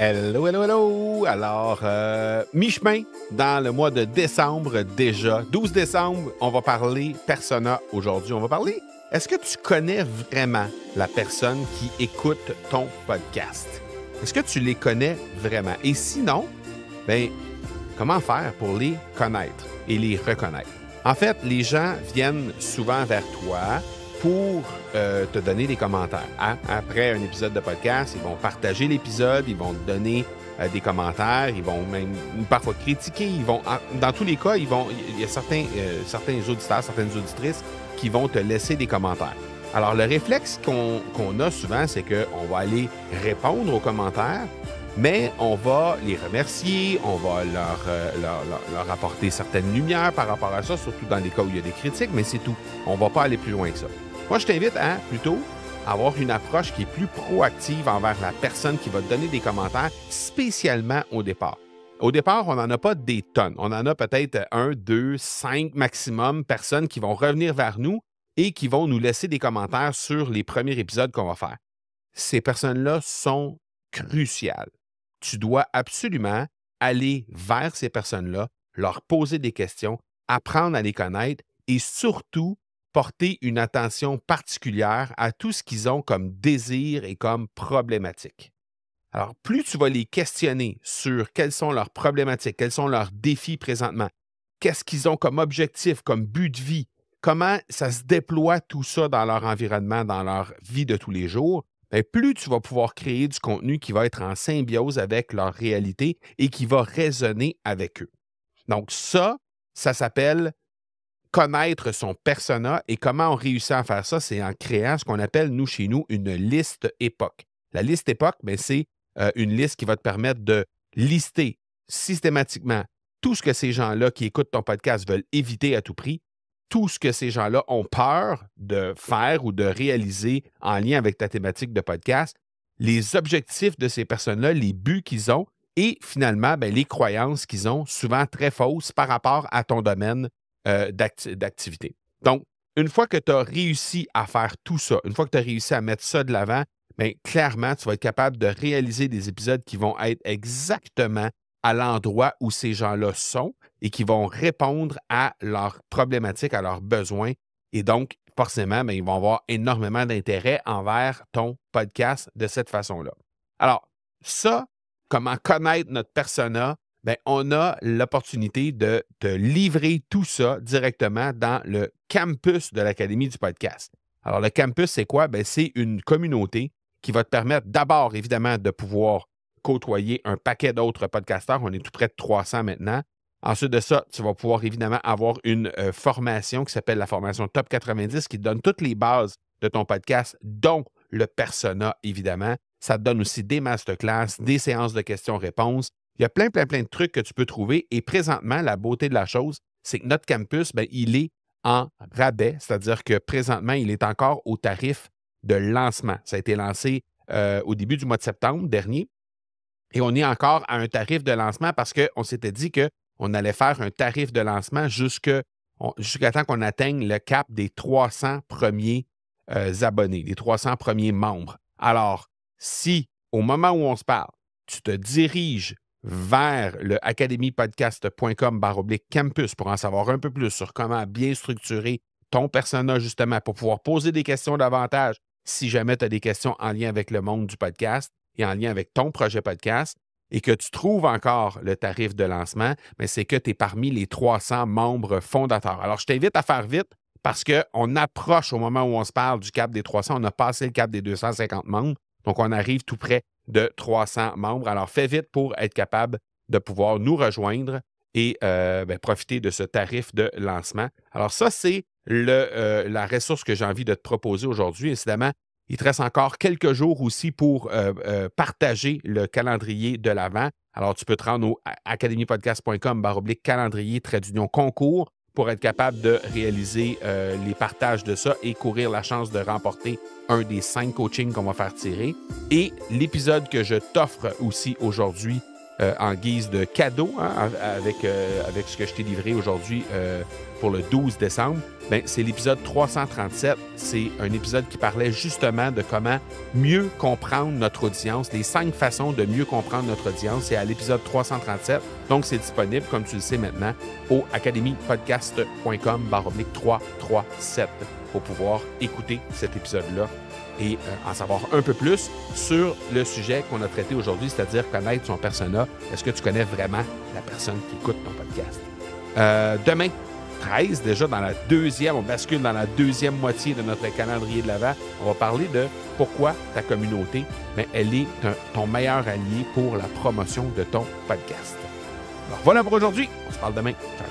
Hello, hello, hello! Alors, mi-chemin dans le mois de décembre déjà. 12 décembre, on va parler persona aujourd'hui. On va parler, est-ce que tu connais vraiment la personne qui écoute ton podcast? Est-ce que tu les connais vraiment? Et sinon, ben, comment faire pour les connaître et les reconnaître? En fait, les gens viennent souvent vers toi pour te donner des commentaires. Hein? Après un épisode de podcast, ils vont partager l'épisode, ils vont te donner des commentaires, ils vont même parfois critiquer, dans tous les cas, il y a certains auditeurs, certaines auditrices qui vont te laisser des commentaires. Alors, le réflexe qu'on a souvent, c'est qu'on va aller répondre aux commentaires, mais on va les remercier, on va leur apporter certaines lumières par rapport à ça, surtout dans les cas où il y a des critiques, mais c'est tout. On ne va pas aller plus loin que ça. Moi, je t'invite à plutôt avoir une approche qui est plus proactive envers la personne qui va te donner des commentaires, spécialement au départ. Au départ, on n'en a pas des tonnes. On en a peut-être 1, 2, 5 maximum personnes qui vont revenir vers nous et qui vont nous laisser des commentaires sur les premiers épisodes qu'on va faire. Ces personnes-là sont cruciales. Tu dois absolument aller vers ces personnes-là, leur poser des questions, apprendre à les connaître et surtout porter une attention particulière à tout ce qu'ils ont comme désir et comme problématique. Alors, plus tu vas les questionner sur quelles sont leurs problématiques, quels sont leurs défis présentement, qu'est-ce qu'ils ont comme objectif, comme but de vie, comment ça se déploie tout ça dans leur environnement, dans leur vie de tous les jours, bien, plus tu vas pouvoir créer du contenu qui va être en symbiose avec leur réalité et qui va résonner avec eux. Donc ça s'appelle connaître son persona et comment on réussit à faire ça, c'est en créant ce qu'on appelle, nous, chez nous, une liste époque. La liste époque, bien, c'est une liste qui va te permettre de lister systématiquement tout ce que ces gens-là qui écoutent ton podcast veulent éviter à tout prix, tout ce que ces gens-là ont peur de faire ou de réaliser en lien avec ta thématique de podcast, les objectifs de ces personnes-là, les buts qu'ils ont et finalement, bien, les croyances qu'ils ont, souvent très fausses par rapport à ton domaine d'activité. Donc, une fois que tu as réussi à faire tout ça, une fois que tu as réussi à mettre ça de l'avant, bien, clairement, tu vas être capable de réaliser des épisodes qui vont être exactement à l'endroit où ces gens-là sont et qui vont répondre à leurs problématiques, à leurs besoins. Et donc, forcément, bien, ils vont avoir énormément d'intérêt envers ton podcast de cette façon-là. Alors, ça, comment connaître notre persona, bien, on a l'opportunité de te livrer tout ça directement dans le campus de l'Académie du podcast. Alors, le campus, c'est quoi? Bien, c'est une communauté qui va te permettre d'abord, évidemment, de pouvoir côtoyer un paquet d'autres podcasteurs. On est tout près de 300 maintenant. Ensuite de ça, tu vas pouvoir évidemment avoir une formation qui s'appelle la formation Top 90 qui te donne toutes les bases de ton podcast, dont le persona, évidemment. Ça te donne aussi des masterclass, des séances de questions-réponses. Il y a plein de trucs que tu peux trouver. Et présentement, la beauté de la chose, c'est que notre campus, bien, il est en rabais, c'est-à-dire que présentement, il est encore au tarif de lancement. Ça a été lancé au début du mois de septembre dernier. Et on est encore à un tarif de lancement parce qu'on s'était dit qu'on allait faire un tarif de lancement jusqu'à temps qu'on atteigne le cap des 300 premiers abonnés, les 300 premiers membres. Alors, si au moment où on se parle, tu te diriges vers le academypodcast.com/campus pour en savoir un peu plus sur comment bien structurer ton persona, justement, pour pouvoir poser des questions davantage si jamais tu as des questions en lien avec le monde du podcast et en lien avec ton projet podcast et que tu trouves encore le tarif de lancement, mais c'est que tu es parmi les 300 membres fondateurs. Alors, je t'invite à faire vite parce qu'on approche au moment où on se parle du cap des 300. On a passé le cap des 250 membres. Donc, on arrive tout près de 300 membres. Alors, fais vite pour être capable de pouvoir nous rejoindre et profiter de ce tarif de lancement. Alors, ça, c'est la ressource que j'ai envie de te proposer aujourd'hui. Incidemment, il te reste encore quelques jours aussi pour partager le calendrier de l'Avent. Alors, tu peux te rendre au academypodcast.com/calendrier-concours pour être capable de réaliser les partages de ça et courir la chance de remporter un des 5 coachings qu'on va faire tirer. Et l'épisode que je t'offre aussi aujourd'hui en guise de cadeau avec ce que je t'ai livré aujourd'hui pour le 12 décembre. Bien, c'est l'épisode 337. C'est un épisode qui parlait justement de comment mieux comprendre notre audience, les 5 façons de mieux comprendre notre audience. C'est à l'épisode 337. Donc, c'est disponible, comme tu le sais maintenant, au academypodcast.com/337 pour pouvoir écouter cet épisode-là et en savoir un peu plus sur le sujet qu'on a traité aujourd'hui, c'est-à-dire connaître son persona. Est-ce que tu connais vraiment la personne qui écoute ton podcast? Demain, 13, déjà on bascule dans la deuxième moitié de notre calendrier de l'Avent. On va parler de pourquoi ta communauté, mais elle est ton meilleur allié pour la promotion de ton podcast. Alors, voilà pour aujourd'hui. On se parle demain. Ciao.